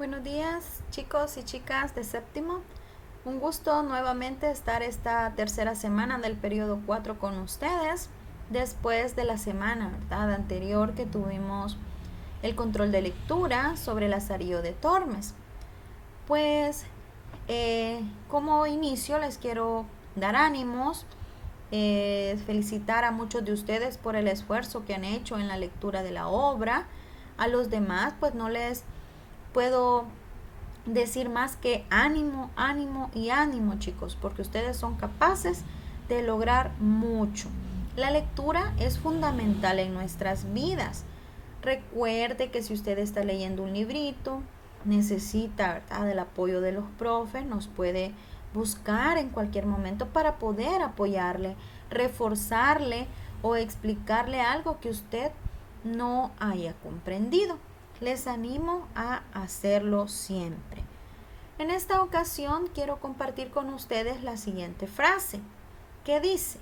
Buenos días, chicos y chicas de séptimo. Un gusto nuevamente estar esta tercera semana del periodo 4 con ustedes, después de la semana, ¿verdad?, anterior que tuvimos el control de lectura sobre el Lazarillo de Tormes. Pues como inicio les quiero dar ánimos, felicitar a muchos de ustedes por el esfuerzo que han hecho en la lectura de la obra. A los demás pues no les puedo decir más que ánimo, ánimo y ánimo, chicos, porque ustedes son capaces de lograr mucho. La lectura es fundamental en nuestras vidas. Recuerde que si usted está leyendo un librito, necesita, ¿verdad?, del apoyo de los profes, nos puede buscar en cualquier momento para poder apoyarle, reforzarle o explicarle algo que usted no haya comprendido. Les animo a hacerlo siempre. En esta ocasión quiero compartir con ustedes la siguiente frase, que dice: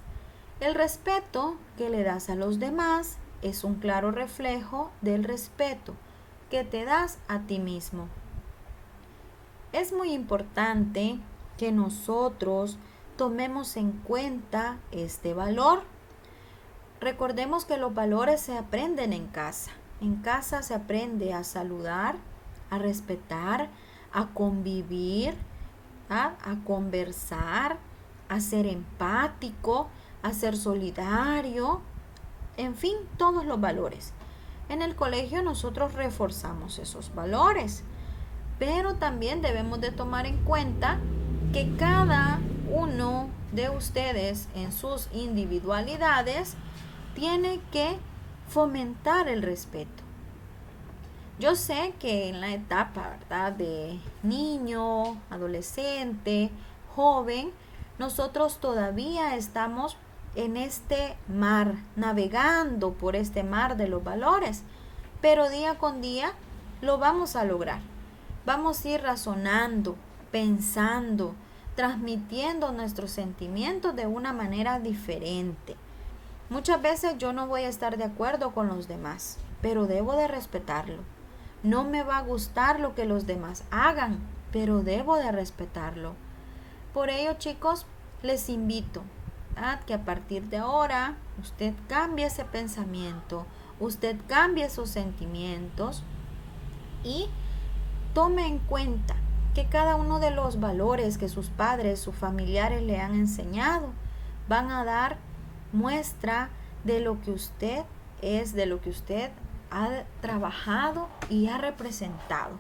el respeto que le das a los demás es un claro reflejo del respeto que te das a ti mismo. Es muy importante que nosotros tomemos en cuenta este valor. Recordemos que los valores se aprenden en casa. En casa se aprende a saludar, a respetar, a convivir, a conversar, a ser empático, a ser solidario, en fin, todos los valores. En el colegio nosotros reforzamos esos valores, pero también debemos de tomar en cuenta que cada uno de ustedes en sus individualidades tiene que fomentar el respeto. Yo sé que en la etapa, ¿verdad?, de niño, adolescente, joven, nosotros todavía estamos en este mar, navegando por este mar de los valores, pero día con día lo vamos a lograr. Vamos a ir razonando, pensando, transmitiendo nuestros sentimientos de una manera diferente. Muchas veces yo no voy a estar de acuerdo con los demás, pero debo de respetarlo. No me va a gustar lo que los demás hagan, pero debo de respetarlo. Por ello, chicos, les invito a que a partir de ahora usted cambie ese pensamiento, usted cambie sus sentimientos y tome en cuenta que cada uno de los valores que sus padres, sus familiares le han enseñado, van a dar muestra de lo que usted es, de lo que usted ha trabajado y ha representado,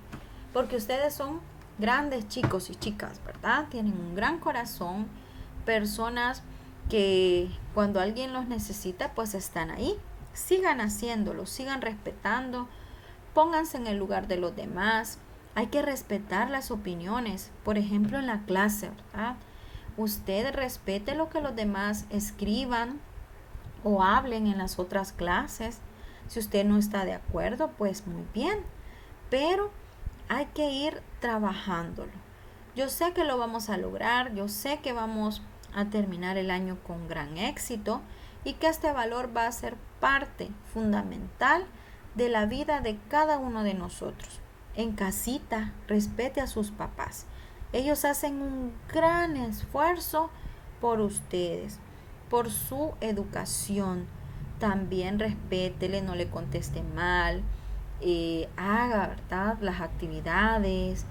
porque ustedes son grandes chicos y chicas, ¿verdad? Tienen un gran corazón, personas que cuando alguien los necesita pues están ahí. Sigan haciéndolo, sigan respetando, pónganse en el lugar de los demás. Hay que respetar las opiniones, por ejemplo en la clase, ¿verdad? Usted respete lo que los demás escriban o hablen en las otras clases. Si usted no está de acuerdo, pues muy bien, pero hay que ir trabajándolo. Yo sé que lo vamos a lograr, yo sé que vamos a terminar el año con gran éxito y que este valor va a ser parte fundamental de la vida de cada uno de nosotros. En casita, respete a sus papás. Ellos hacen un gran esfuerzo por ustedes, por su educación. También respétele, no le conteste mal, haga, ¿verdad?, las actividades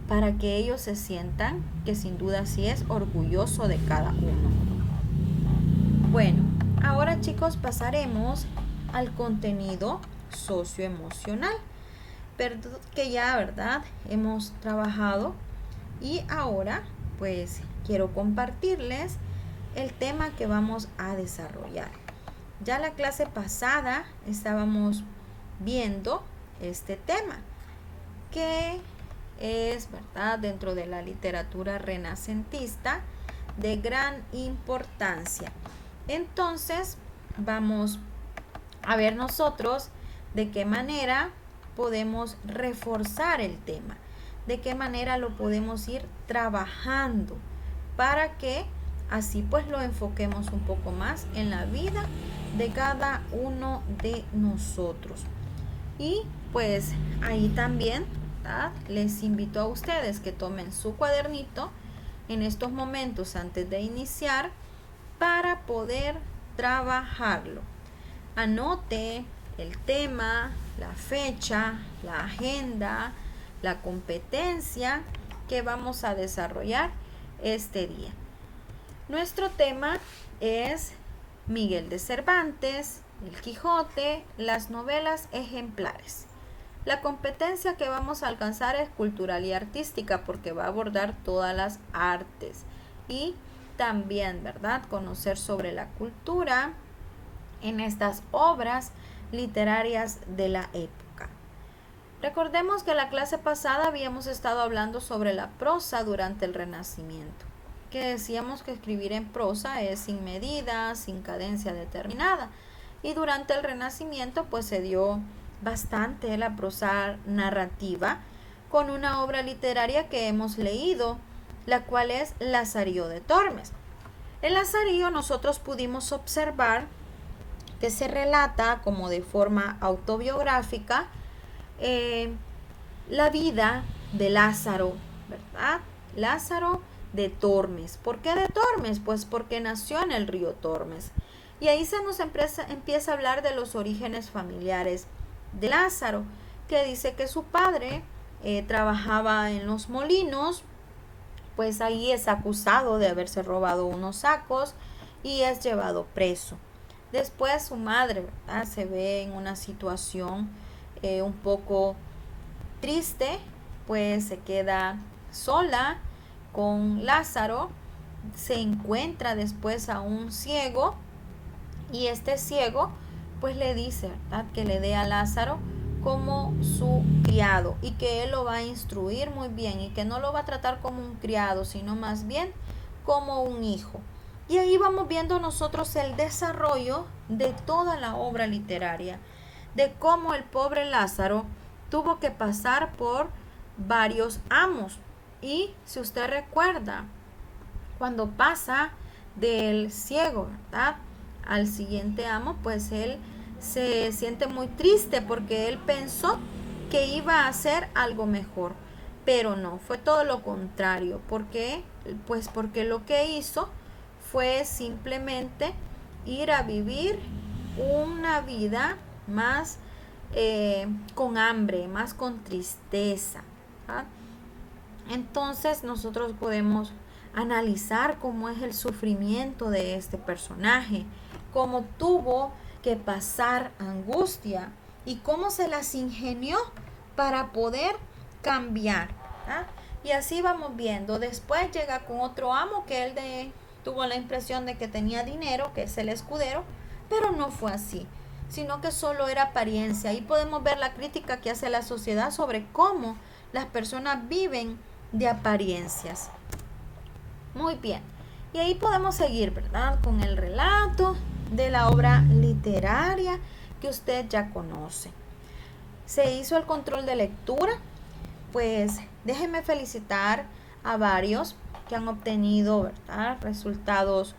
para que ellos se sientan que sin duda sí es orgulloso de cada uno. Bueno, ahora, chicos, pasaremos al contenido socioemocional, que ya, ¿verdad?, hemos trabajado, y ahora pues quiero compartirles el tema que vamos a desarrollar. Ya la clase pasada estábamos viendo este tema, que es, ¿verdad?, dentro de la literatura renacentista de gran importancia. Entonces vamos a ver nosotros de qué manera podemos reforzar el tema, de qué manera lo podemos ir trabajando para que así pues lo enfoquemos un poco más en la vida de cada uno de nosotros. Y pues ahí también ¿verdad? Les invito a ustedes que tomen su cuadernito en estos momentos antes de iniciar para poder trabajarlo. Anote el tema, la fecha, la agenda, la competencia que vamos a desarrollar este día. Nuestro tema es Miguel de Cervantes, El Quijote, las novelas ejemplares. La competencia que vamos a alcanzar es cultural y artística porque va a abordar todas las artes y también, ¿verdad?, conocer sobre la cultura en estas obras literarias de la época. Recordemos que en la clase pasada habíamos estado hablando sobre la prosa durante el Renacimiento, que decíamos que escribir en prosa es sin medida, sin cadencia determinada, y durante el Renacimiento pues se dio bastante la prosa narrativa con una obra literaria que hemos leído, la cual es Lazarillo de Tormes. En Lazarillo nosotros pudimos observar que se relata como de forma autobiográfica la vida de Lázaro, ¿verdad? Lázaro de Tormes. ¿Por qué de Tormes? Pues porque nació en el río Tormes. Y ahí se nos empieza a hablar de los orígenes familiares de Lázaro, que dice que su padre trabajaba en los molinos, pues ahí es acusado de haberse robado unos sacos y es llevado preso. Después su madre, ¿verdad?, se ve en una situación un poco triste, pues se queda sola con Lázaro, se encuentra después a un ciego y este ciego pues le dice, ¿verdad?, que le dé a Lázaro como su criado y que él lo va a instruir muy bien y que no lo va a tratar como un criado, sino más bien como un hijo. Y ahí vamos viendo nosotros el desarrollo de toda la obra literaria, de cómo el pobre Lázaro tuvo que pasar por varios amos. Y si usted recuerda, cuando pasa del ciego, ¿verdad?, al siguiente amo, pues él se siente muy triste porque él pensó que iba a hacer algo mejor, pero no, fue todo lo contrario. ¿Por qué? Pues porque lo que hizo fue simplemente ir a vivir una vida más con hambre, más con tristeza, ¿verdad? Entonces nosotros podemos analizar cómo es el sufrimiento de este personaje, cómo tuvo que pasar angustia y cómo se las ingenió para poder cambiar, ¿verdad? Y así vamos viendo. Después llega con otro amo que él tuvo la impresión de que tenía dinero, que es el escudero, pero no fue así, sino que solo era apariencia. Ahí podemos ver la crítica que hace la sociedad sobre cómo las personas viven de apariencias. Muy bien. Y ahí podemos seguir, ¿verdad?, con el relato de la obra literaria que usted ya conoce. Se hizo el control de lectura. Pues déjenme felicitar a varios que han obtenido, ¿verdad?, resultados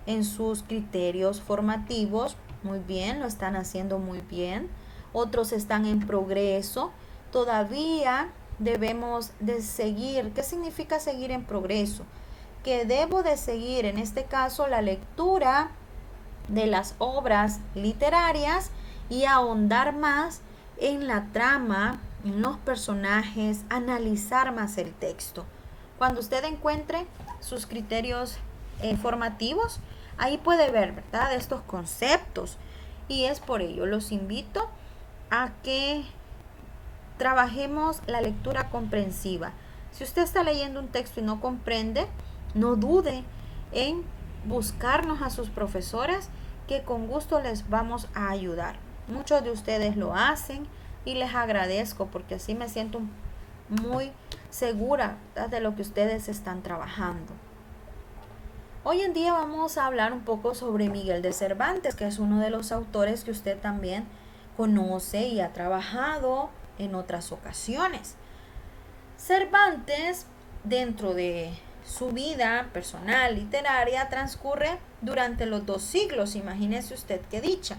en sus criterios formativos. Muy bien, lo están haciendo muy bien. Otros están en progreso. Todavía debemos de seguir. ¿Qué significa seguir en progreso? Que debo de seguir, en este caso, la lectura de las obras literarias y ahondar más en la trama, en los personajes, analizar más el texto. Cuando usted encuentre sus criterios formativos, ahí puede ver, ¿verdad?, estos conceptos. Y es por ello, los invito a que trabajemos la lectura comprensiva. Si usted está leyendo un texto y no comprende, no dude en buscarnos a sus profesores, que con gusto les vamos a ayudar. Muchos de ustedes lo hacen y les agradezco porque así me siento muy segura, ¿verdad?, de lo que ustedes están trabajando. Hoy en día vamos a hablar un poco sobre Miguel de Cervantes, que es uno de los autores que usted también conoce y ha trabajado en otras ocasiones. Cervantes, dentro de su vida personal literaria, transcurre durante los 2 siglos, imagínese usted qué dicha,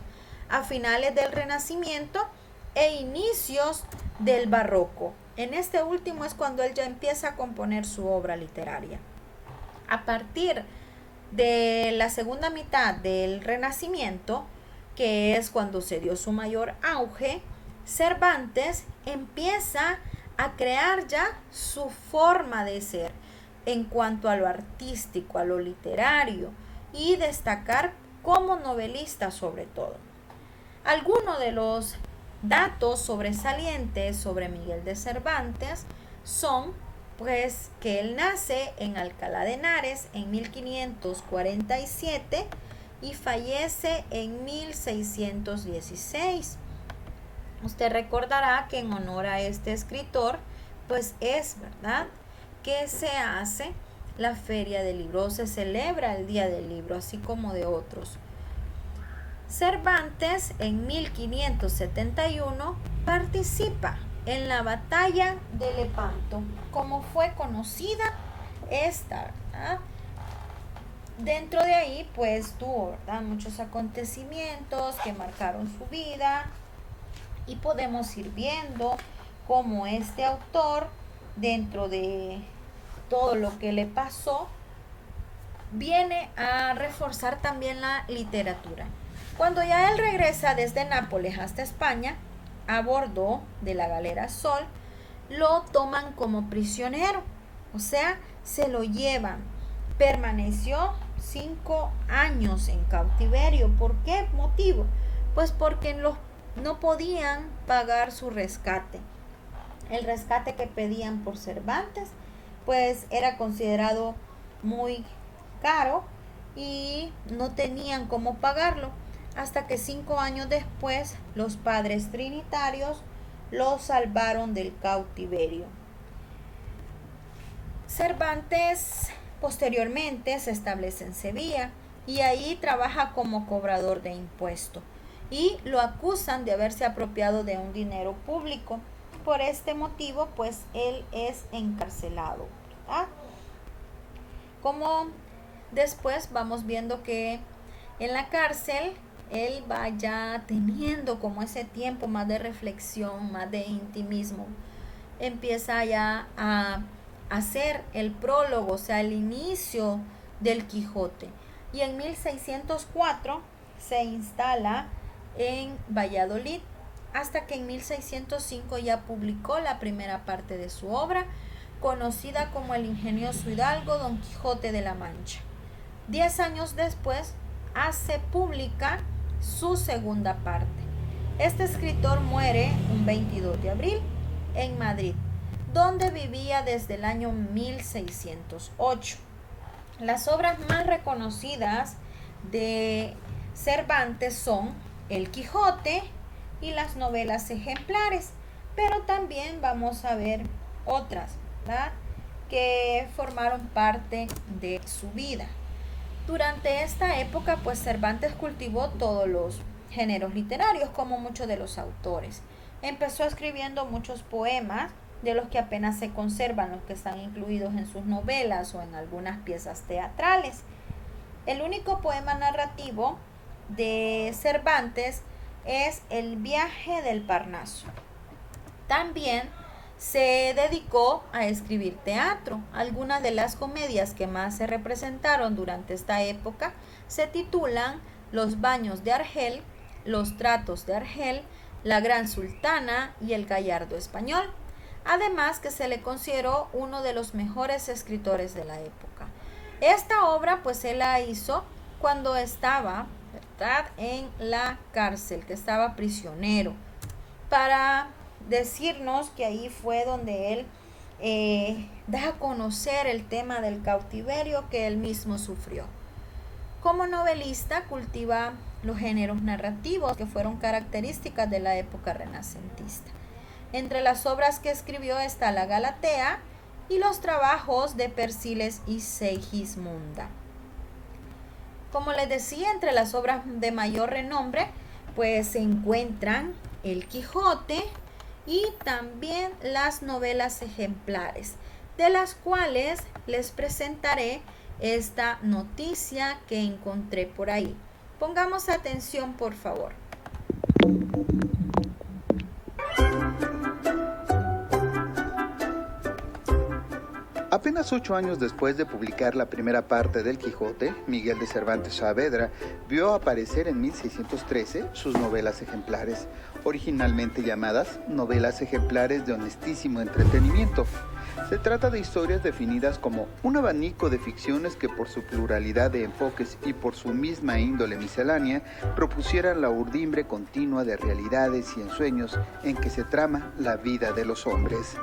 a finales del Renacimiento e inicios del Barroco. En este último es cuando él ya empieza a componer su obra literaria. A partir de la segunda mitad del Renacimiento, que es cuando se dio su mayor auge, Cervantes empieza a crear ya su forma de ser en cuanto a lo artístico, a lo literario, y destacar como novelista sobre todo. Algunos de los datos sobresalientes sobre Miguel de Cervantes son pues que él nace en Alcalá de Henares en 1547 y fallece en 1616. Usted recordará que en honor a este escritor pues es verdad que se hace la Feria del Libro, se celebra el Día del Libro, así como de otros. Cervantes en 1571 participa en la batalla de Lepanto, como fue conocida esta, ¿verdad? Dentro de ahí pues tuvo, ¿verdad?, muchos acontecimientos que marcaron su vida, y podemos ir viendo cómo este autor, dentro de todo lo que le pasó, viene a reforzar también la literatura. Cuando ya él regresa desde Nápoles hasta España, a bordo de la galera Sol, lo toman como prisionero, o sea, se lo llevan. Permaneció 5 años en cautiverio. ¿Por qué motivo? Pues porque no podían pagar su rescate. El rescate que pedían por Cervantes, pues era considerado muy caro y no tenían cómo pagarlo, hasta que 5 años después los padres trinitarios lo salvaron del cautiverio. Cervantes posteriormente se establece en Sevilla y ahí trabaja como cobrador de impuestos y lo acusan de haberse apropiado de un dinero público. Por este motivo pues él es encarcelado, ¿verdad? Como después vamos viendo que en la cárcel él va ya teniendo como ese tiempo más de reflexión, más de intimismo. Empieza ya a hacer el prólogo, o sea, el inicio del Quijote. Y en 1604 se instala en Valladolid, hasta que en 1605 ya publicó la primera parte de su obra, conocida como El ingenioso hidalgo Don Quijote de la Mancha. 10 años después hace pública su segunda parte. Este escritor muere un 22 de abril en Madrid, donde vivía desde el año 1608. Las obras más reconocidas de Cervantes son El Quijote y las novelas ejemplares, pero también vamos a ver otras, ¿verdad?, que formaron parte de su vida. Durante esta época, pues Cervantes cultivó todos los géneros literarios, como muchos de los autores. Empezó escribiendo muchos poemas, de los que apenas se conservan los que están incluidos en sus novelas o en algunas piezas teatrales. El único poema narrativo de Cervantes es El viaje del Parnaso. También se dedicó a escribir teatro. Algunas de las comedias que más se representaron durante esta época se titulan Los baños de Argel, Los tratos de Argel, La gran sultana y El gallardo español. Además que se le consideró uno de los mejores escritores de la época. Esta obra pues él la hizo cuando estaba, ¿verdad?, en la cárcel, que estaba prisionero, para decirnos que ahí fue donde él da a conocer el tema del cautiverio que él mismo sufrió. Como novelista cultiva los géneros narrativos que fueron características de la época renacentista. Entre las obras que escribió está La Galatea y los trabajos de Persiles y Segismunda. Como les decía, entre las obras de mayor renombre pues se encuentran El Quijote y también las novelas ejemplares, de las cuales les presentaré esta noticia que encontré por ahí. Pongamos atención, por favor. Apenas 8 años después de publicar la primera parte del Quijote, Miguel de Cervantes Saavedra vio aparecer en 1613 sus novelas ejemplares, originalmente llamadas novelas ejemplares de honestísimo entretenimiento. Se trata de historias definidas como un abanico de ficciones que por su pluralidad de enfoques y por su misma índole miscelánea propusieran la urdimbre continua de realidades y ensueños en que se trama la vida de los hombres.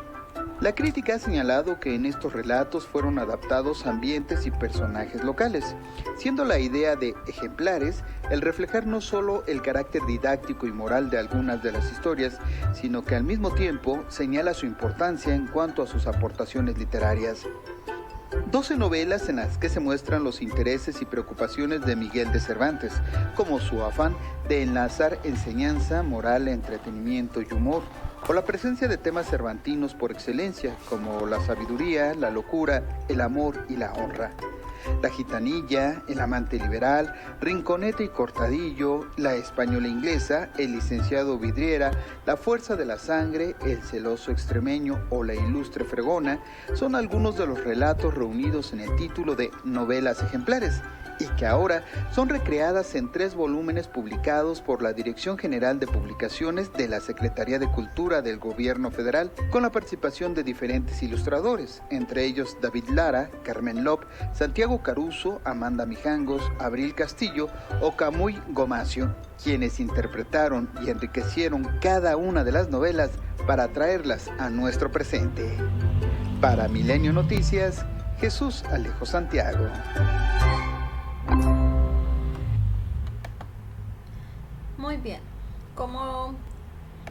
La crítica ha señalado que en estos relatos fueron adaptados ambientes y personajes locales, siendo la idea de ejemplares el reflejar no solo el carácter didáctico y moral de algunas de las historias, sino que al mismo tiempo señala su importancia en cuanto a sus aportaciones literarias. 12 novelas en las que se muestran los intereses y preocupaciones de Miguel de Cervantes, como su afán de enlazar enseñanza, moral, entretenimiento y humor, o la presencia de temas cervantinos por excelencia, como la sabiduría, la locura, el amor y la honra. La gitanilla, el amante liberal, Rinconete y Cortadillo, la española inglesa, el licenciado Vidriera, la fuerza de la sangre, el celoso extremeño o la ilustre fregona son algunos de los relatos reunidos en el título de Novelas Ejemplares, y que ahora son recreadas en 3 volúmenes publicados por la Dirección General de Publicaciones de la Secretaría de Cultura del Gobierno Federal, con la participación de diferentes ilustradores, entre ellos David Lara, Carmen Lop, Santiago Caruso, Amanda Mijangos, Abril Castillo o Camuy Gomacio, quienes interpretaron y enriquecieron cada una de las novelas para traerlas a nuestro presente. Para Milenio Noticias, Jesús Alejo Santiago. Muy bien, como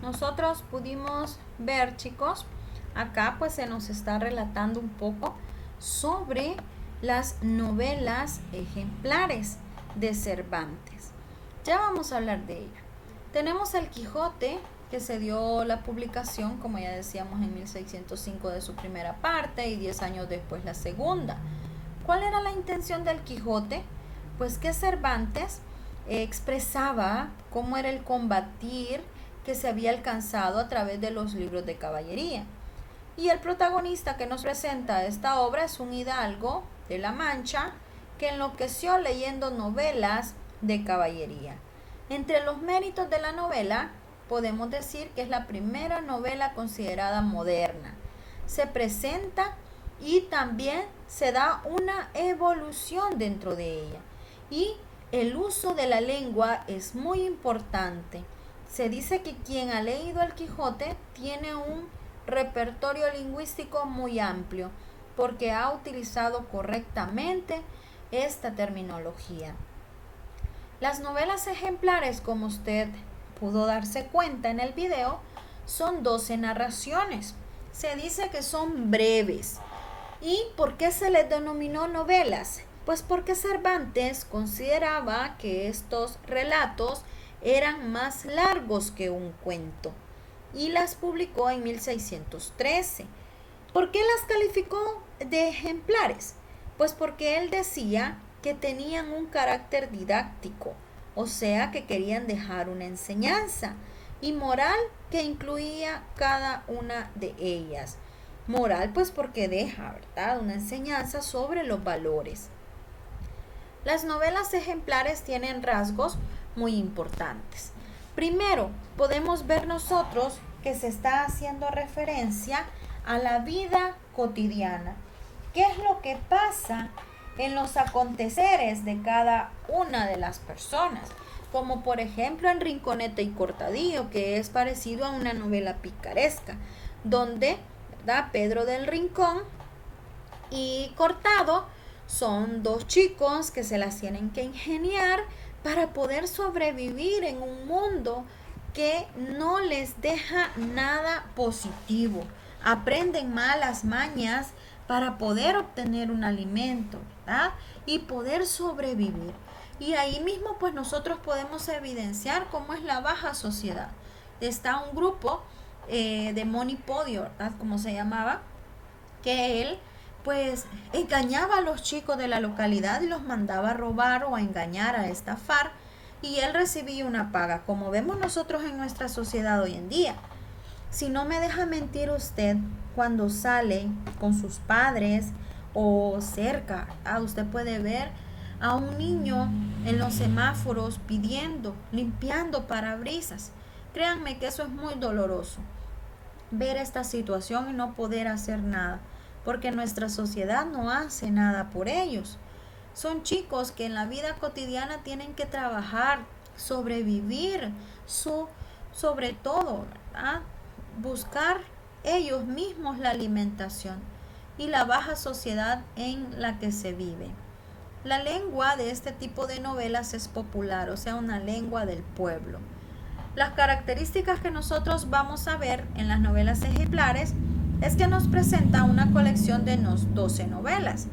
nosotros pudimos ver, chicos, acá pues se nos está relatando un poco sobre las novelas ejemplares de Cervantes. Ya vamos a hablar de ello. Tenemos el Quijote, que se dio la publicación, como ya decíamos, en 1605 de su primera parte y 10 años después la segunda. ¿Cuál era la intención del Quijote? Pues que Cervantes expresaba cómo era el combatir que se había alcanzado a través de los libros de caballería. Y el protagonista que nos presenta esta obra es un hidalgo de La Mancha que enloqueció leyendo novelas de caballería. Entre los méritos de la novela podemos decir que es la primera novela considerada moderna. Se presenta y también se da una evolución dentro de ella. Y el uso de la lengua es muy importante. Se dice que quien ha leído el Quijote tiene un repertorio lingüístico muy amplio porque ha utilizado correctamente esta terminología. Las novelas ejemplares, como usted pudo darse cuenta en el video, son 12 narraciones. Se dice que son breves. ¿Y por qué se les denominó novelas? Pues porque Cervantes consideraba que estos relatos eran más largos que un cuento y las publicó en 1613. ¿Por qué las calificó de ejemplares? Pues porque él decía que tenían un carácter didáctico, o sea que querían dejar una enseñanza y moral que incluía cada una de ellas. Moral pues porque deja, ¿verdad?, una enseñanza sobre los valores. Las novelas ejemplares tienen rasgos muy importantes. Primero, podemos ver nosotros que se está haciendo referencia a la vida cotidiana. ¿Qué es lo que pasa en los aconteceres de cada una de las personas? Como por ejemplo en Rinconete y Cortadillo, que es parecido a una novela picaresca, donde, ¿verdad?, Pedro del Rincón y Cortado son 2 chicos que se las tienen que ingeniar para poder sobrevivir en un mundo que no les deja nada positivo. Aprenden malas mañas para poder obtener un alimento, ¿verdad?, y poder sobrevivir. Y ahí mismo pues nosotros podemos evidenciar cómo es la baja sociedad. Está un grupo de Monipodio, ¿verdad?, como se llamaba, que él pues engañaba a los chicos de la localidad y los mandaba a robar o a engañar, a estafar, y él recibía una paga, como vemos nosotros en nuestra sociedad hoy en día. Si no me deja mentir usted, cuando sale con sus padres o cerca, usted puede ver a un niño en los semáforos pidiendo, limpiando parabrisas. Créanme que eso es muy doloroso, ver esta situación y no poder hacer nada, porque nuestra sociedad no hace nada por ellos. Son chicos que en la vida cotidiana tienen que trabajar, sobrevivir, sobre todo, ¿verdad? Buscar ellos mismos la alimentación y la baja sociedad en la que se vive. La lengua de este tipo de novelas es popular, o sea, una lengua del pueblo. Las características que nosotros vamos a ver en las novelas ejemplares es que nos presenta una colección de 12 novelas.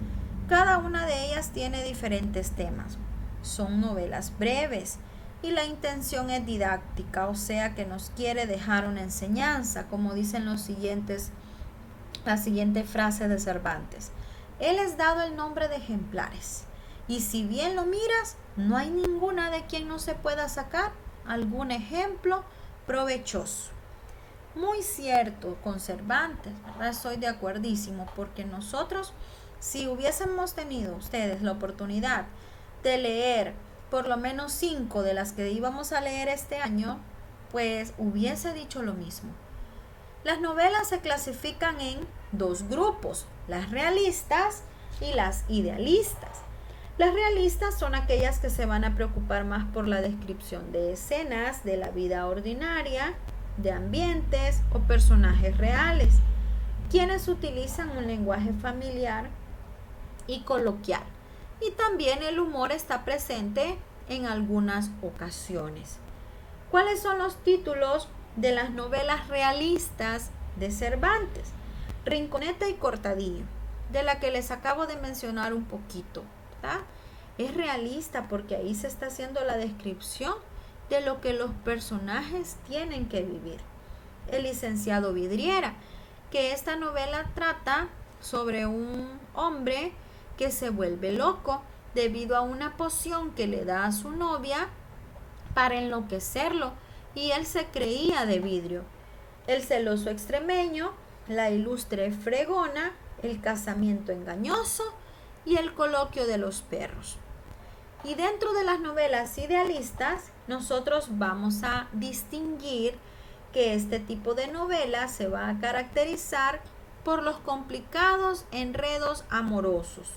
Cada una de ellas tiene diferentes temas. Son novelas breves y la intención es didáctica, o sea que nos quiere dejar una enseñanza, como dicen la siguiente frase de Cervantes. Él es dado el nombre de ejemplares, y si bien lo miras, no hay ninguna de quien no se pueda sacar algún ejemplo provechoso. Muy cierto con Cervantes, ¿verdad? Estoy de acuerdísimo, porque nosotros, si hubiésemos tenido ustedes la oportunidad de leer por lo menos 5 de las que íbamos a leer este año, pues hubiese dicho lo mismo. Las novelas se clasifican en 2 grupos, las realistas y las idealistas. Las realistas son aquellas que se van a preocupar más por la descripción de escenas de la vida ordinaria, de ambientes o personajes reales, quienes utilizan un lenguaje familiar y coloquial. Y también el humor está presente en algunas ocasiones. ¿Cuáles son los títulos de las novelas realistas de Cervantes? Rinconeta y Cortadillo, de la que les acabo de mencionar un poquito, ¿verdad? Es realista porque ahí se está haciendo la descripción de lo que los personajes tienen que vivir. El licenciado Vidriera, que esta novela trata sobre un hombre que se vuelve loco debido a una poción que le da a su novia para enloquecerlo, y él se creía de vidrio. El celoso extremeño, la ilustre fregona, el casamiento engañoso y el coloquio de los perros. Y dentro de las novelas idealistas, nosotros vamos a distinguir que este tipo de novela se va a caracterizar por los complicados enredos amorosos.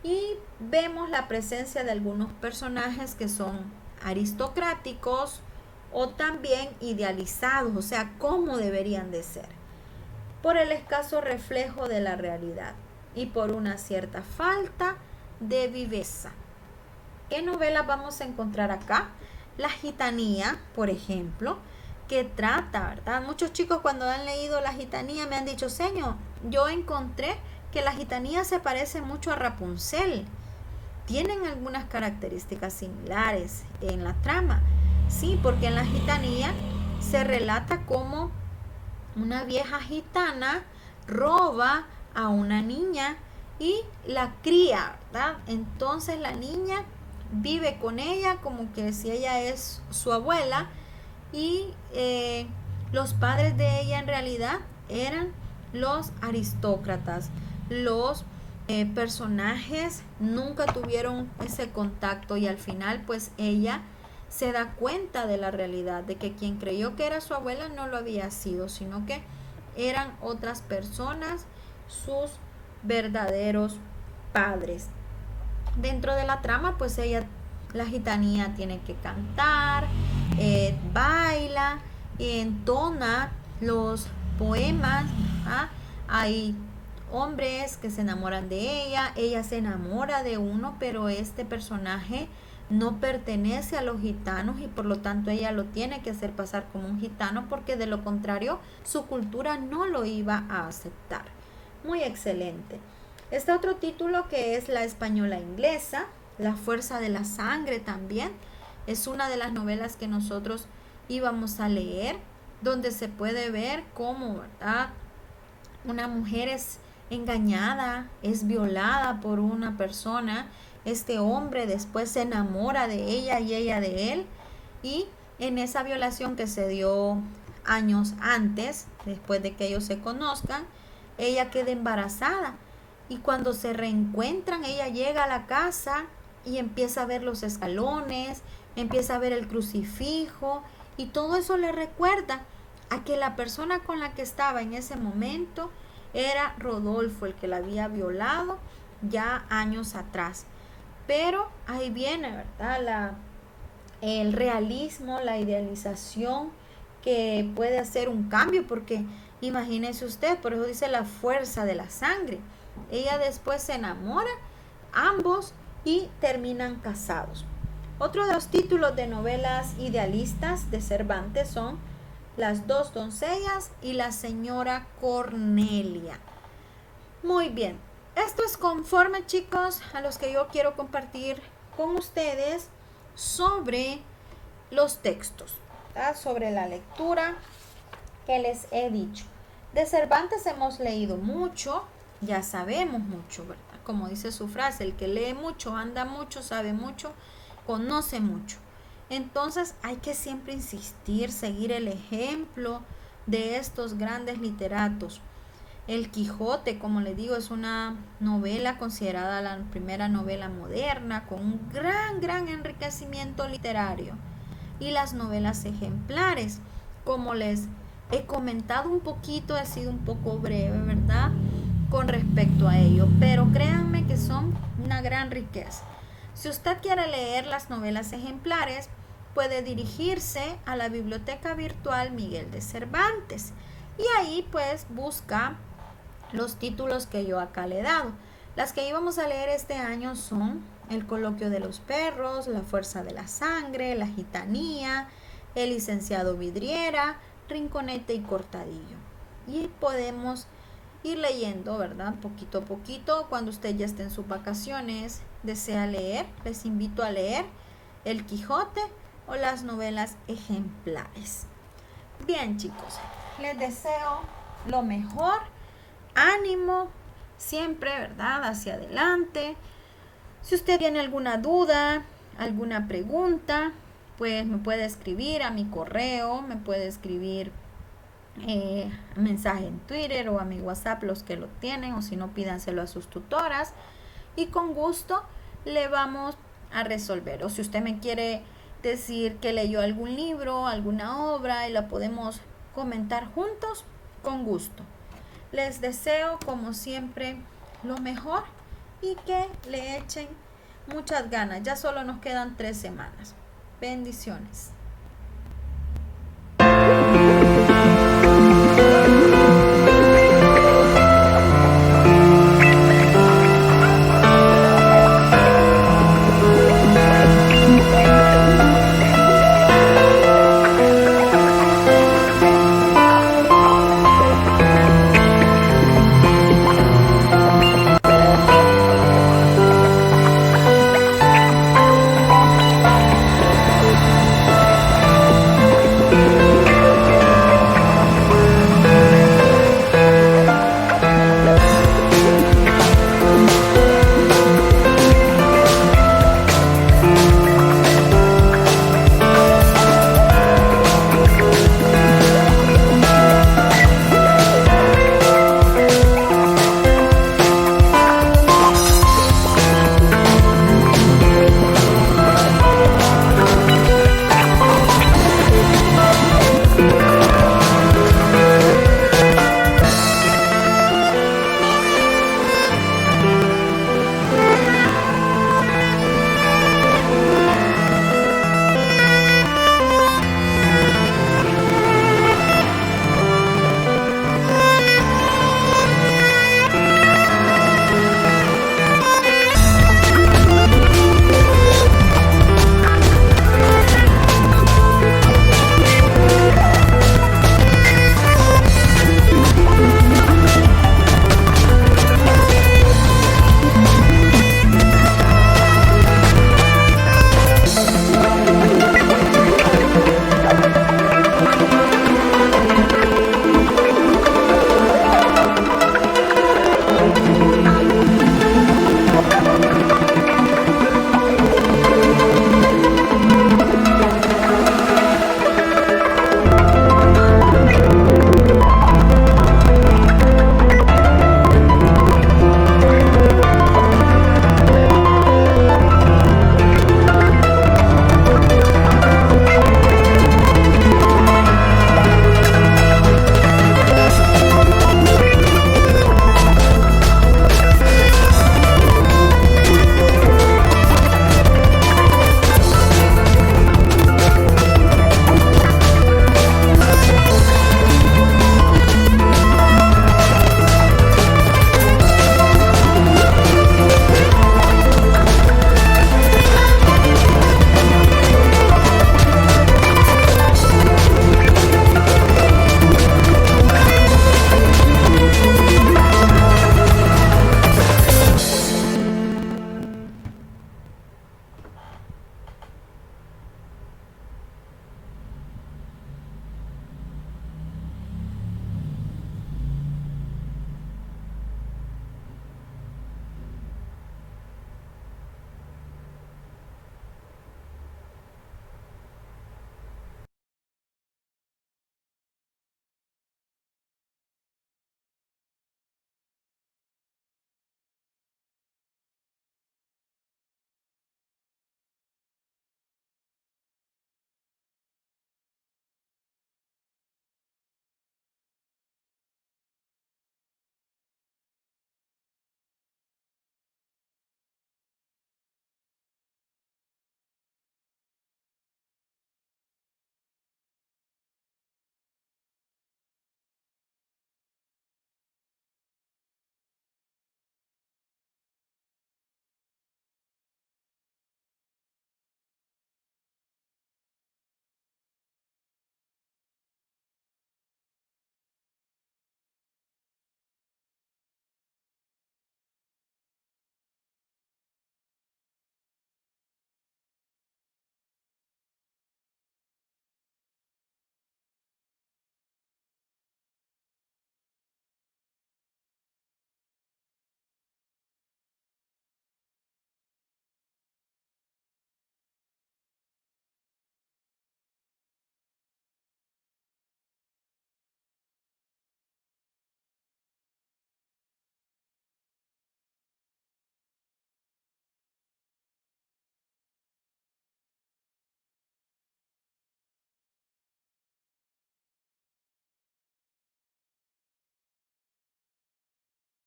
Y vemos la presencia de algunos personajes que son aristocráticos o también idealizados, o sea, cómo deberían de ser, por el escaso reflejo de la realidad y por una cierta falta de viveza. ¿Qué novelas vamos a encontrar acá? La Gitanía, por ejemplo, que trata, ¿verdad? Muchos chicos cuando han leído La Gitanía me han dicho, señor, yo encontré que La Gitanía se parece mucho a Rapunzel. Tienen algunas características similares en la trama. Sí, porque en La Gitanía se relata cómo una vieja gitana roba a una niña y la cría, ¿verdad? Entonces la niña vive con ella como que si ella es su abuela, y los padres de ella en realidad eran los aristócratas. Los personajes nunca tuvieron ese contacto, y al final pues ella se da cuenta de la realidad, de que quien creyó que era su abuela no lo había sido, sino que eran otras personas, sus verdaderos padres. Dentro de la trama pues ella, la gitanía, tiene que cantar, baila, entona los poemas, ¿ah? Hay hombres que se enamoran de ella se enamora de uno, pero este personaje no pertenece a los gitanos y por lo tanto ella lo tiene que hacer pasar como un gitano, porque de lo contrario su cultura no lo iba a aceptar. Muy excelente. Está otro título que es La española inglesa, La fuerza de la sangre también. Es una de las novelas que nosotros íbamos a leer, donde se puede ver cómo, ¿verdad?, una mujer es engañada, es violada por una persona. Este hombre después se enamora de ella y ella de él, y en esa violación que se dio años antes, después de que ellos se conozcan, ella queda embarazada. Y cuando se reencuentran, ella llega a la casa y empieza a ver los escalones, empieza a ver el crucifijo, y todo eso le recuerda a que la persona con la que estaba en ese momento era Rodolfo, el que la había violado ya años atrás. Pero ahí viene, ¿verdad? El realismo, la idealización que puede hacer un cambio, porque imagínese usted, por eso dice la fuerza de la sangre. Ella después se enamora, ambos, y terminan casados. Otro de los títulos de novelas idealistas de Cervantes son Las dos doncellas y La señora Cornelia. Muy bien, esto es conforme, chicos, a los que yo quiero compartir con ustedes sobre los textos, ¿verdad? Sobre la lectura que les he dicho. De Cervantes hemos leído mucho, ya sabemos mucho, ¿verdad? Como dice su frase, el que lee mucho, anda mucho, sabe mucho, conoce mucho. Entonces hay que siempre insistir, seguir el ejemplo de estos grandes literatos. El Quijote, como le digo, es una novela considerada la primera novela moderna, con un gran enriquecimiento literario. Y las novelas ejemplares, como les he comentado un poquito, he sido un poco breve, ¿verdad?, con respecto a ello, pero créanme que son una gran riqueza. Si usted quiere leer las novelas ejemplares, puede dirigirse a la biblioteca virtual Miguel de Cervantes y ahí pues busca los títulos que yo acá le he dado. Las que íbamos a leer este año son El coloquio de los perros, La fuerza de la sangre, La gitanía, El licenciado Vidriera, Rinconete y Cortadillo. Y podemos ir leyendo, ¿verdad? Poquito a poquito. Cuando usted ya esté en sus vacaciones, desea leer, les invito a leer El Quijote o las novelas ejemplares. Bien, chicos, les deseo lo mejor, ánimo, siempre, ¿verdad?, hacia adelante. Si usted tiene alguna duda, alguna pregunta, pues me puede escribir a mi correo, me puede escribir mensaje en Twitter o a mi WhatsApp, los que lo tienen, o si no, pídanselo a sus tutoras y con gusto le vamos a resolver. O si usted me quiere decir que leyó algún libro, alguna obra y la podemos comentar juntos, con gusto. Les deseo, como siempre, lo mejor y que le echen muchas ganas. Ya solo nos quedan 3 semanas. Bendiciones.